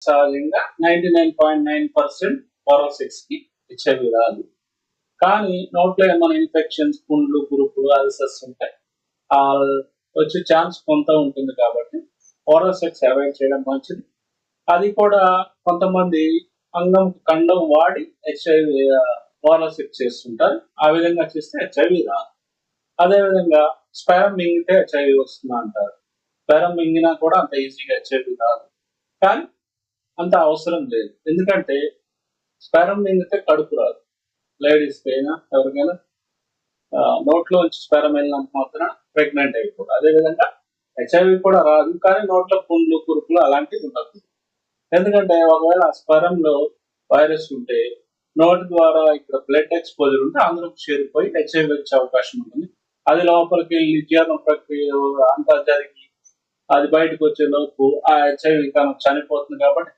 సహజంగా 99.9% oral sex కి HIV రాదు. కానీ నోట్లో ఏమైనా ఇన్ఫెక్షన్స్, పుండ్లు, కురుపులు, అల్సర్స్ ఉంటాయి. వచ్చే ఛాన్స్ కొంత ఉంటుంది కాబట్టి ఓరల్ సెక్స్ అవాయిడ్ చేయడం మంచిది. అది కూడా కొంతమంది అంగం కండం వాడి హెచ్ఐవి ఓరల్ సెక్స్ చేస్తుంటారు. ఆ విధంగా చేస్తే హెచ్ఐవి రాదు. అదేవిధంగా స్పెరం మింగితే హెచ్ఐవి వస్తుంది అంటారు. స్పెరం మింగినా కూడా అంత ఈజీగా హెచ్ఐవి రాదు. కానీ అంత అవసరం లేదు. ఎందుకంటే స్పెరం మింగితే కడుపు రాదు. లేడీస్కి అయినా ఎవరికైనా నోట్లోంచి స్పెరం వెళ్ళినంత మాత్రం ప్రెగ్నెంట్ అయిపోదు. అదేవిధంగా హెచ్ఐవి కూడా రాదు. కానీ నోట్లో పుండ్లు, కురుపులు అలాంటివి ఉండదు. ఎందుకంటే ఒకవేళ ఆ స్పెరంలో వైరస్ ఉంటే నోటి ద్వారా ఇక్కడ బ్లడ్ ఎక్స్పోజర్ ఉంటే అందులోకి చేరిపోయి హెచ్ఐవి వచ్చే అవకాశం ఉంటుంది. అది లోపలికి వెళ్ళి జీర్ణ ప్రక్రియ అంతా జరిగి అది బయటకు వచ్చే లోపు ఆ హెచ్ఐవి కనుక చనిపోతుంది కాబట్టి